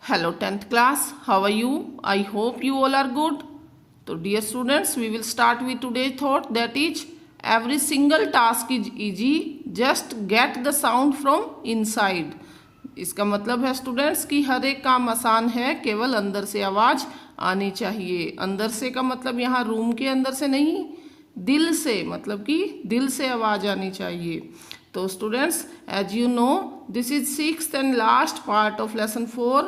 Hello 10th class, how are you? I hope you all are good. So dear students, we will start with today's thought, that is every single task is easy, just get the sound from inside. इसका मतलब है students कि हर एक काम आसान है, केवल अंदर से आवाज़ आनी चाहिए। अंदर से का मतलब यहाँ रूम के अंदर से नहीं, दिल से, मतलब कि दिल से आवाज़ आनी चाहिए। तो students, as you know, this is 6th and last part of lesson 4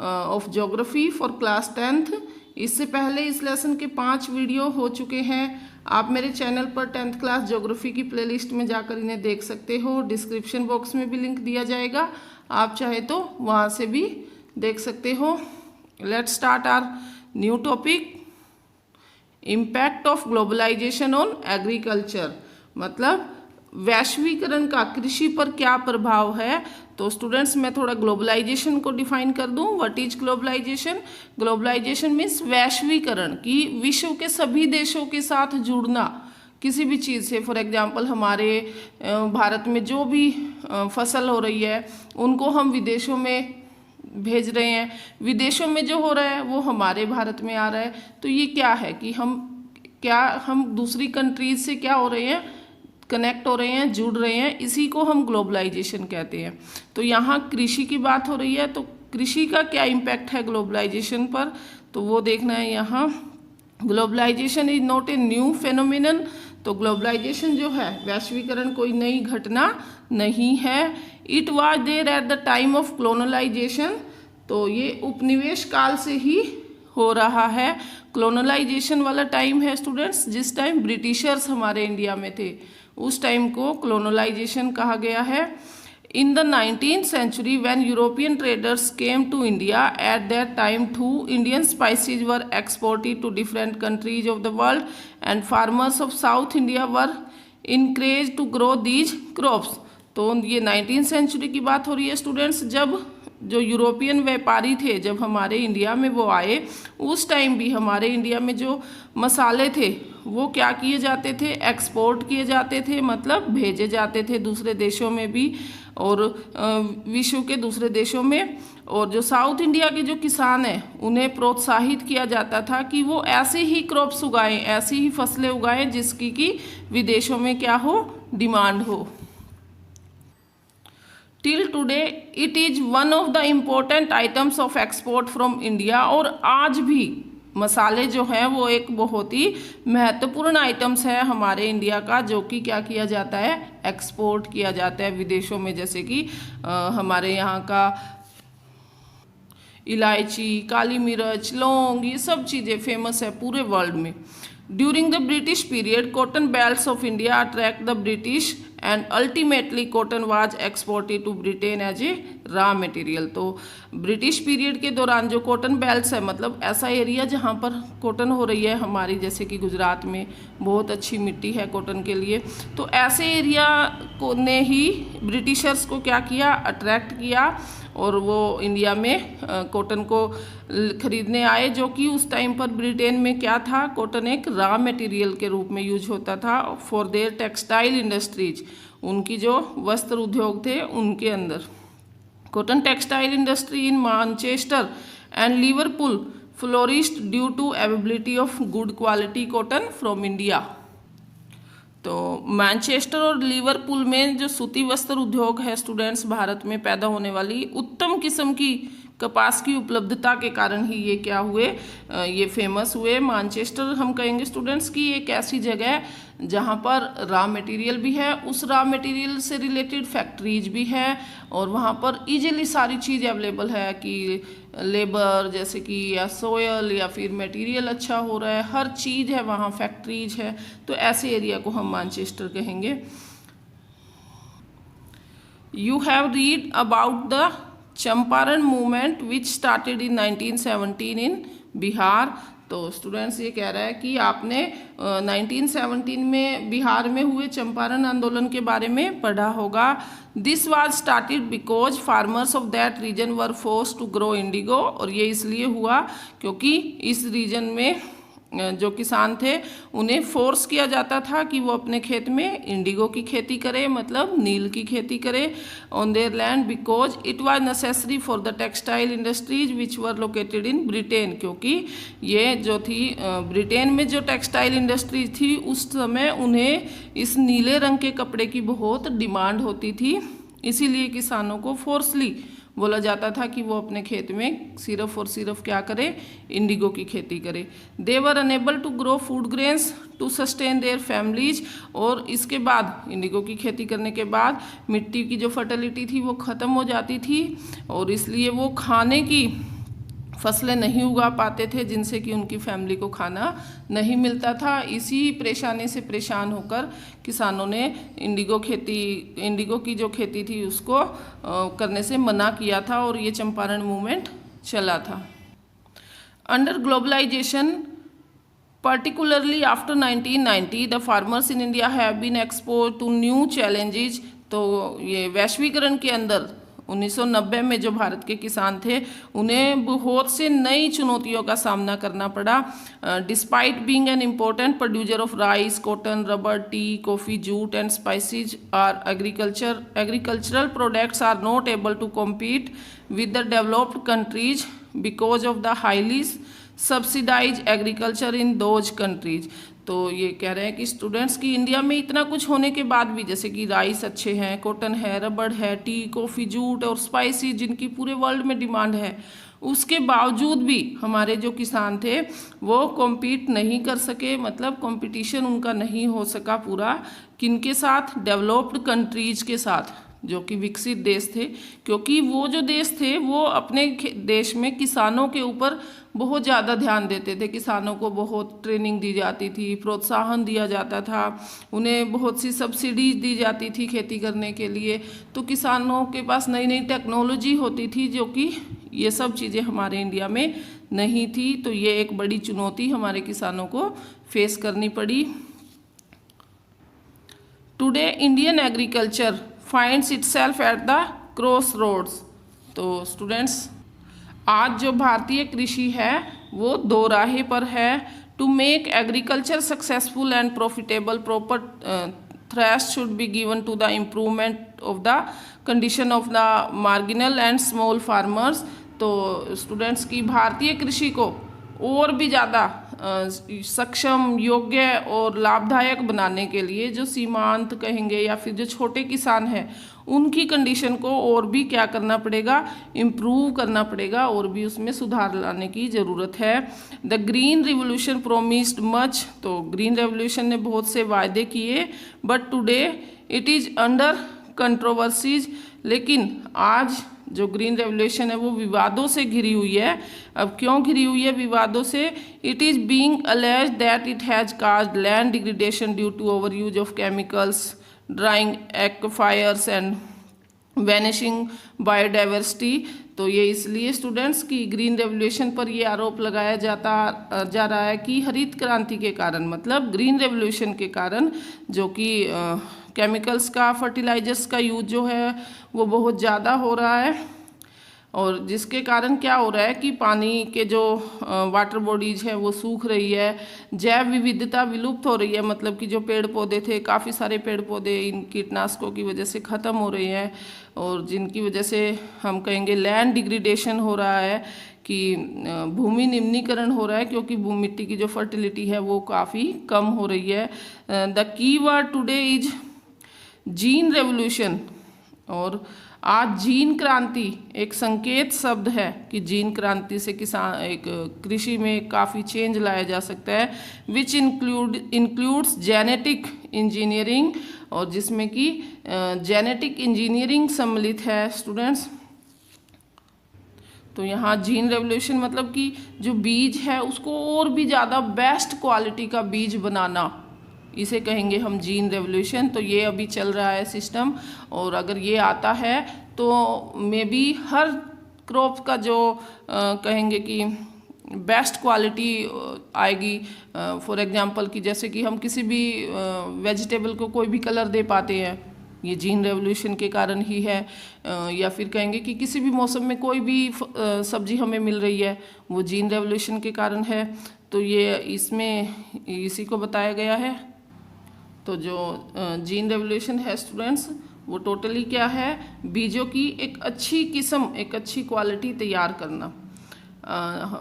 of geography for class 10th। इससे पहले इस लेसन के 5 वीडियो हो चुके हैं। आप मेरे चैनल पर 10th क्लास ज्योग्राफी की प्लेलिस्ट में जाकर इन्हें देख सकते हो। डिस्क्रिप्शन बॉक्स में भी लिंक दिया जाएगा, आप चाहे तो वहाँ से भी देख सकते हो। Let's start our new topic, impact of globalisation on agriculture. मतलब वैश्वीकरण का कृषि पर क्या प्रभाव है। तो स्टूडेंट्स, मैं थोड़ा ग्लोबलाइजेशन को डिफाइन कर दूं। What is globalisation? Globalisation means वैश्वीकरण, कि विश्व के सभी देशों के साथ जुड़ना किसी भी चीज़ से। फॉर एग्जांपल, हमारे भारत में जो भी फसल हो रही है उनको हम विदेशों में भेज रहे हैं, विदेशों में जो हो रहा है वो हमारे भारत में आ रहा है। तो ये क्या है कि हम दूसरी कंट्रीज से क्या हो रहे हैं, कनेक्ट हो रहे हैं, जुड़ रहे हैं। इसी को हम ग्लोबलाइजेशन कहते हैं। तो यहाँ कृषि की बात हो रही है, तो कृषि का क्या इम्पैक्ट है ग्लोबलाइजेशन पर, तो वो देखना है यहाँ। Globalisation is not a new phenomenon. तो ग्लोबलाइजेशन जो है, वैश्वीकरण, कोई नई घटना नहीं है। It was there at the time of colonisation. तो ये उपनिवेश काल से ही हो रहा है। कॉलोनाइजेशन वाला टाइम है स्टूडेंट्स, जिस टाइम ब्रिटिशर्स हमारे इंडिया में थे, उस टाइम को कॉलोनाइजेशन कहा गया है। In the 19th century when European traders came to India, at that time too Indian spices were exported to different countries of the world and farmers of South India were encouraged to grow these crops। तो ये 19th century की बात हो रही है students, जब जो European व्यापारी थे, जब हमारे इंडिया में वो आए, उस टाइम भी हमारे इंडिया में जो मसाले थे वो क्या किए जाते थे, एक्सपोर्ट किए जाते थे, मतलब भेजे जाते थे दूसरे देशों में भी और विश्व के दूसरे देशों में। और जो साउथ इंडिया के जो किसान हैं उन्हें प्रोत्साहित किया जाता था कि वो ऐसे ही क्रॉप्स उगाएं, ऐसी ही फसलें उगाएं जिसकी कि विदेशों में क्या हो, डिमांड हो। Till today it is one of the important items of export from India. और आज भी मसाले जो हैं वो एक बहुत ही महत्वपूर्ण आइटम्स है हमारे इंडिया का, जो कि क्या किया जाता है, एक्सपोर्ट किया जाता है विदेशों में। जैसे कि हमारे यहाँ का इलायची, काली मिर्च, लौंग, ये सब चीज़ें फेमस है पूरे वर्ल्ड में। During the British period, cotton belts of India attract the British and ultimately cotton was exported to Britain as a raw material. तो ब्रिटिश पीरियड के दौरान जो कॉटन बेल्ट्स है, मतलब ऐसा एरिया जहाँ पर कॉटन हो रही है हमारी, जैसे कि गुजरात में बहुत अच्छी मिट्टी है कॉटन के लिए, तो ऐसे एरिया को ने ही ब्रिटिशर्स को क्या किया, अट्रैक्ट किया और वो इंडिया में कॉटन को खरीदने आए, जो कि उस टाइम पर ब्रिटेन में क्या था, कॉटन एक रॉ मटेरियल के रूप में यूज होता था फॉर देयर टेक्सटाइल इंडस्ट्रीज। उनकी जो वस्त्र उद्योग थे उनके अंदर। Cotton textile industry in Manchester and Liverpool flourished due to availability of good quality cotton from India. तो मैनचेस्टर और लिवरपूल में जो सूती वस्त्र उद्योग है स्टूडेंट्स, भारत में पैदा होने वाली उत्तम किस्म की कपास की उपलब्धता के कारण ही ये क्या हुए, ये फेमस हुए। मैनचेस्टर हम कहेंगे स्टूडेंट्स कि एक ऐसी जगह है जहाँ पर रॉ मटेरियल भी है, उस रॉ मटेरियल से रिलेटेड फैक्ट्रीज भी है और वहाँ पर इजीली सारी चीज़ अवेलेबल है, कि लेबर जैसे कि या सोयल या फिर मटेरियल अच्छा हो रहा है, हर चीज़ है वहाँ, फैक्ट्रीज है। तो ऐसे एरिया को हम मैनचेस्टर कहेंगे। You have read about the Champaran movement which started in 1917 इन बिहार। तो स्टूडेंट्स, ये कह रहा है कि आपने 1917 में बिहार में हुए चंपारण आंदोलन के बारे में पढ़ा होगा। This was started because farmers of that region were forced to grow indigo. और ये इसलिए हुआ क्योंकि इस रीजन में जो किसान थे उन्हें फोर्स किया जाता था कि वो अपने खेत में इंडिगो की खेती करे, मतलब नील की खेती करे on their land, because it was necessary for the textile industries which were located in Britain, क्योंकि ये जो थी ब्रिटेन में जो टेक्सटाइल इंडस्ट्री थी उस समय उन्हें इस नीले रंग के कपड़े की बहुत डिमांड होती थी, इसीलिए किसानों को फोर्सली बोला जाता था कि वो अपने खेत में सिर्फ और सिर्फ क्या करे, इंडिगो की खेती करे। They were enabled to grow food grains to sustain their families, और इसके बाद इंडिगो की खेती करने के बाद मिट्टी की जो फर्टिलिटी थी वो ख़त्म हो जाती थी और इसलिए वो खाने की फसलें नहीं उगा पाते थे जिनसे कि उनकी फैमिली को खाना नहीं मिलता था। इसी परेशानी से परेशान होकर किसानों ने इंडिगो की जो खेती थी उसको करने से मना किया था और ये चंपारण मूवमेंट चला था। Under globalisation particularly after 1990 the farmers in India have been exposed to new challenges। तो ये वैश्वीकरण के अंदर 1990 में जो भारत के किसान थे उन्हें बहुत से नई चुनौतियों का सामना करना पड़ा। Despite being an important producer of rice, cotton, rubber, tea, coffee, jute and spices are agricultural products are not able to compete with the developed countries because of the highly subsidize agriculture in those countries. तो ये कह रहे हैं कि students की India में इतना कुछ होने के बाद भी, जैसे कि राइस अच्छे हैं, कॉटन है, रबड़ है, टी, कॉफ़ी, जूट और स्पाइसी जिनकी पूरे वर्ल्ड में डिमांड है, उसके बावजूद भी हमारे जो किसान थे वो कॉम्पीट नहीं कर सके, मतलब कंपटीशन उनका नहीं हो सका पूरा, किनके साथ, डेवलप्ड कंट्रीज के साथ, जो कि विकसित देश थे, क्योंकि वो जो देश थे वो अपने देश में किसानों के ऊपर बहुत ज़्यादा ध्यान देते थे। किसानों को बहुत ट्रेनिंग दी जाती थी, प्रोत्साहन दिया जाता था, उन्हें बहुत सी सब्सिडीज दी जाती थी खेती करने के लिए। तो किसानों के पास नई नई टेक्नोलॉजी होती थी जो कि ये सब चीज़ें हमारे इंडिया में नहीं थी। तो ये एक बड़ी चुनौती हमारे किसानों को फेस करनी पड़ी। Today Indian agriculture finds itself at the cross roads. तो स्टूडेंट्स, आज जो भारतीय कृषि है वो दो राहे पर है। To make agriculture successful and profitable, proper thrust should be given to the improvement of the condition of the marginal and small farmers। तो स्टूडेंट्स की भारतीय कृषि को और भी ज़्यादा सक्षम, योग्य और लाभदायक बनाने के लिए जो सीमांत कहेंगे या फिर जो छोटे किसान हैं उनकी कंडीशन को और भी क्या करना पड़ेगा, इम्प्रूव करना पड़ेगा, और भी उसमें सुधार लाने की ज़रूरत है। The green revolution promised much. तो ग्रीन रेवोल्यूशन ने बहुत से वायदे किए, but today it is under controversies. लेकिन आज जो ग्रीन रेवोल्यूशन है वो विवादों से घिरी हुई है। अब क्यों घिरी हुई है विवादों से? It is being alleged that it has caused land degradation due to over use of chemicals, drying aquifers and vanishing biodiversity. तो ये इसलिए स्टूडेंट्स की ग्रीन रेवोल्यूशन पर ये आरोप लगाया जा रहा है कि हरित क्रांति के कारण, मतलब ग्रीन रेवोल्यूशन के कारण, जो कि केमिकल्स का, फर्टिलाइजर्स का यूज जो है वो बहुत ज़्यादा हो रहा है, और जिसके कारण क्या हो रहा है कि पानी के जो वाटर बॉडीज है वो सूख रही है, जैव विविधता विलुप्त हो रही है, मतलब कि जो पेड़ पौधे थे, काफ़ी सारे पेड़ पौधे इन कीटनाशकों की वजह से ख़त्म हो रहे हैं, और जिनकी वजह से हम कहेंगे लैंड डिग्रेडेशन हो रहा है, कि भूमि निम्नीकरण हो रहा है, क्योंकि मिट्टी की जो फर्टिलिटी है वो काफ़ी कम हो रही है। The key word today is gene revolution. और आज जीन क्रांति एक संकेत शब्द है कि जीन क्रांति से एक कृषि में काफ़ी चेंज लाया जा सकता है, विच इंक्लूड्स जेनेटिक इंजीनियरिंग, और जिसमें कि जेनेटिक इंजीनियरिंग सम्मिलित है स्टूडेंट्स। तो यहाँ जीन रेवोल्यूशन मतलब कि जो बीज है उसको और भी ज़्यादा बेस्ट क्वालिटी का बीज बनाना, इसे कहेंगे हम जीन रेवोल्यूशन। तो ये अभी चल रहा है सिस्टम, और अगर ये आता है तो मे बी हर क्रॉप का जो कहेंगे कि बेस्ट क्वालिटी आएगी। फॉर एग्जांपल कि जैसे कि हम किसी भी वेजिटेबल को कोई भी कलर दे पाते हैं, ये जीन रेवोल्यूशन के कारण ही है। या फिर कहेंगे कि किसी भी मौसम में कोई भी सब्जी हमें मिल रही है, वो जीन रेवोल्यूशन के कारण है। तो ये इसमें इसी को बताया गया है। तो जो जीन रेवोल्यूशन है स्टूडेंट्स, वो टोटली क्या है, बीजों की एक अच्छी किस्म, एक अच्छी क्वालिटी तैयार करना।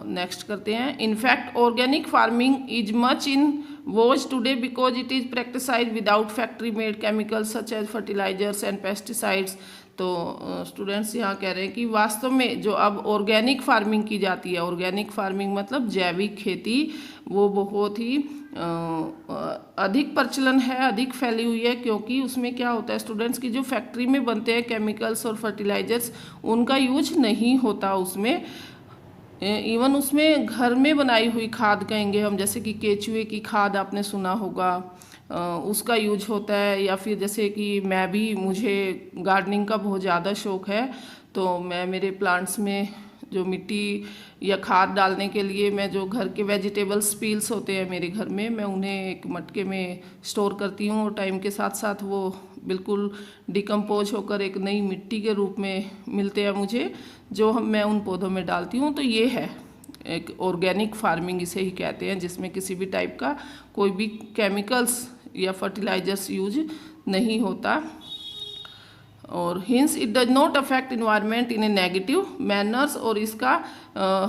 नेक्स्ट करते हैं। In fact organic farming is much in vogue today because it is practised without factory made chemicals such as fertilisers and pesticides. तो स्टूडेंट्स यहाँ कह रहे हैं कि वास्तव में जो अब ऑर्गेनिक फार्मिंग की जाती है, ऑर्गेनिक फार्मिंग मतलब जैविक खेती, वो बहुत ही अधिक प्रचलन है, अधिक फैली हुई है, क्योंकि उसमें क्या होता है स्टूडेंट्स की जो फैक्ट्री में बनते हैं केमिकल्स और फर्टिलाइजर्स, उनका यूज नहीं होता उसमें। इवन उसमें घर में बनाई हुई खाद कहेंगे हम, जैसे कि केचुए की खाद आपने सुना होगा, उसका यूज होता है। या फिर जैसे कि मुझे गार्डनिंग का बहुत ज़्यादा शौक़ है, तो मैं मेरे प्लांट्स में जो मिट्टी या खाद डालने के लिए मैं जो घर के वेजिटेबल्स पील्स होते हैं मेरे घर में, मैं उन्हें एक मटके में स्टोर करती हूँ और टाइम के साथ साथ वो बिल्कुल डिकम्पोज होकर एक नई मिट्टी के रूप में मिलते हैं मुझे, जो मैं उन पौधों में डालती हूँ। तो ये है एक ऑर्गेनिक फार्मिंग, इसे ही कहते हैं, जिसमें किसी भी टाइप का कोई भी केमिकल्स या फर्टिलाइजर्स यूज नहीं होता। और hints it does not affect environment in A negative manners, और इसका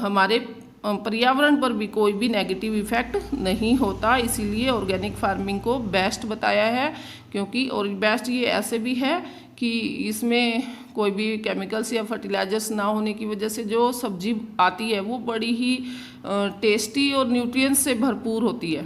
हमारे पर्यावरण पर भी कोई भी नेगेटिव इफेक्ट नहीं होता। इसीलिए ऑर्गेनिक फार्मिंग को बेस्ट बताया है, क्योंकि और बेस्ट ये ऐसे भी है कि इसमें कोई भी केमिकल्स या फर्टिलाइजर्स ना होने की वजह से जो सब्जी आती है वो बड़ी ही टेस्टी और न्यूट्रिएंट्स से भरपूर होती है।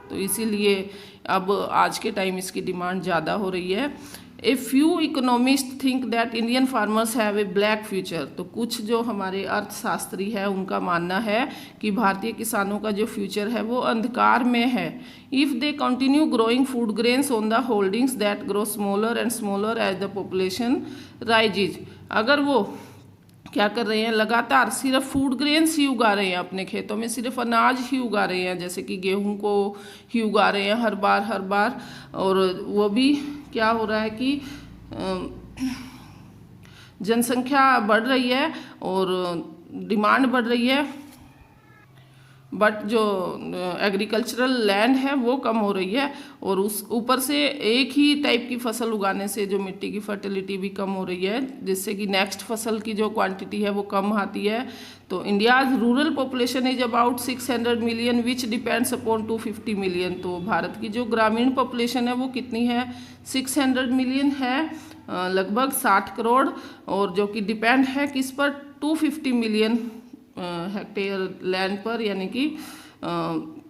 तो इसीलिए अब आज के टाइम इसकी डिमांड ज़्यादा हो रही है। A few economist think that Indian farmers have a black future. तो कुछ जो हमारे अर्थशास्त्री है उनका मानना है कि भारतीय किसानों का जो फ्यूचर है वो अंधकार में है। If they continue growing food grains on the holdings that grow smaller and smaller as the population rises. अगर वो क्या कर रहे हैं, लगातार सिर्फ फूड ग्रेन्स ही उगा रहे हैं, अपने खेतों में सिर्फ अनाज ही उगा रहे हैं, जैसे कि गेहूं को ही उगा रहे हैं हर बार, और वो भी क्या हो रहा है कि जनसंख्या बढ़ रही है और डिमांड बढ़ रही है, बट जो एग्रीकल्चरल लैंड है वो कम हो रही है, और उस ऊपर से एक ही टाइप की फसल उगाने से जो मिट्टी की फर्टिलिटी भी कम हो रही है, जिससे कि नेक्स्ट फसल की जो क्वांटिटी है वो कम आती है। तो India's rural population is about 600 million which depends upon 250 million. तो भारत की जो ग्रामीण पॉपुलेशन है वो कितनी है, 600 मिलियन है, लगभग 60 करोड़, और जो कि डिपेंड है किस पर, 250 मिलियन हेक्टेयर लैंड पर, यानी कि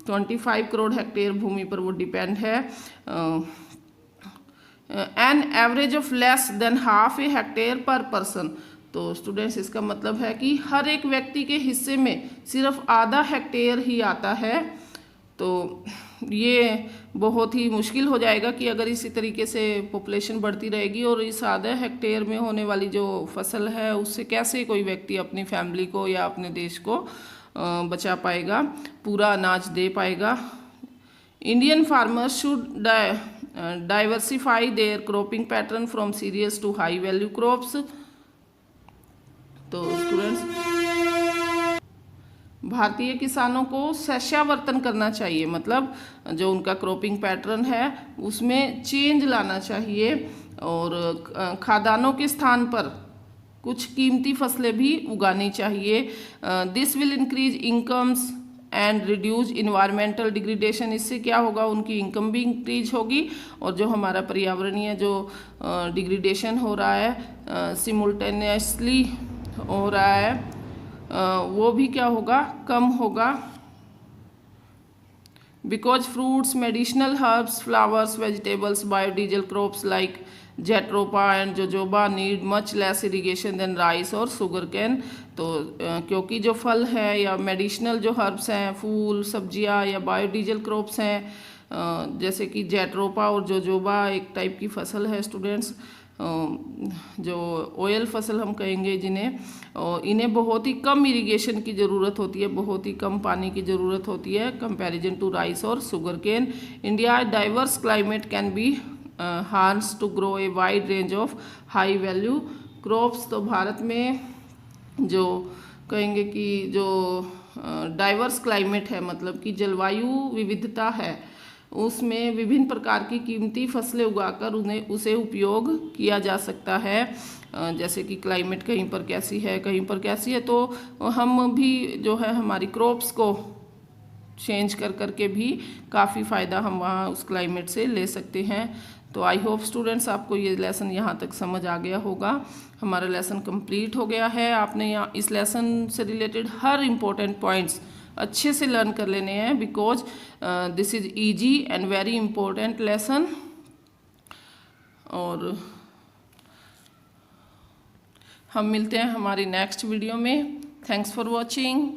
25 करोड़ हेक्टेयर भूमि पर वो डिपेंड है। An average of less than half A hectare पर पर्सन। तो स्टूडेंट्स इसका मतलब है कि हर एक व्यक्ति के हिस्से में सिर्फ आधा हेक्टेयर ही आता है। तो ये बहुत ही मुश्किल हो जाएगा कि अगर इसी तरीके से पॉपुलेशन बढ़ती रहेगी और इस आधे हेक्टेयर में होने वाली जो फसल है उससे कैसे कोई व्यक्ति अपनी फैमिली को या अपने देश को बचा पाएगा, पूरा अनाज दे पाएगा। Indian farmers should diversify their cropping pattern from cereals to high value crops. तो स्टूडेंट्स, भारतीय किसानों को सस्यावर्तन करना चाहिए, मतलब जो उनका क्रॉपिंग पैटर्न है उसमें चेंज लाना चाहिए, और खाद्यान्नों के स्थान पर कुछ कीमती फसलें भी उगानी चाहिए। This will increase incomes and reduce environmental degradation. इससे क्या होगा, उनकी इनकम भी इंक्रीज होगी, और जो हमारा पर्यावरणीय जो डिग्रेडेशन हो रहा है सिमुल्टेनियसली हो रहा है, वो भी क्या होगा, कम होगा। Because fruits, medicinal herbs, flowers, vegetables, biodiesel crops like jatropha and jojoba need much less irrigation than rice और शुगर कैन। तो क्योंकि जो फल है या मेडिसिनल जो हर्ब्स हैं, फूल, सब्जियां या बायोडीजल क्रॉप्स हैं, जैसे कि जेट्रोपा और जोजोबा एक टाइप की फसल है स्टूडेंट्स, जो ऑयल फसल हम कहेंगे जिन्हें, इन्हें बहुत ही कम इरिगेशन की ज़रूरत होती है, बहुत ही कम पानी की ज़रूरत होती है कंपैरिजन टू राइस और sugar cane. India diverse climate can be harms to grow a wide range of high value crops. तो भारत में जो कहेंगे कि जो डाइवर्स क्लाइमेट है, मतलब कि जलवायु विविधता है, उसमें विभिन्न प्रकार की कीमती फसलें उगाकर उसे उपयोग किया जा सकता है। जैसे कि क्लाइमेट कहीं पर कैसी है, कहीं पर कैसी है, तो हम भी जो है हमारी क्रॉप्स को चेंज कर करके भी काफ़ी फ़ायदा हम वहाँ उस क्लाइमेट से ले सकते हैं। तो आई होप स्टूडेंट्स आपको ये लेसन यहाँ तक समझ आ गया होगा। हमारा लेसन कंप्लीट हो गया है। आपने यहाँ इस लेसन से रिलेटेड हर इम्पोर्टेंट पॉइंट्स अच्छे से लर्न कर लेने हैं, because this is easy and very important lesson. और हम मिलते हैं हमारी नेक्स्ट वीडियो में। Thanks for watching.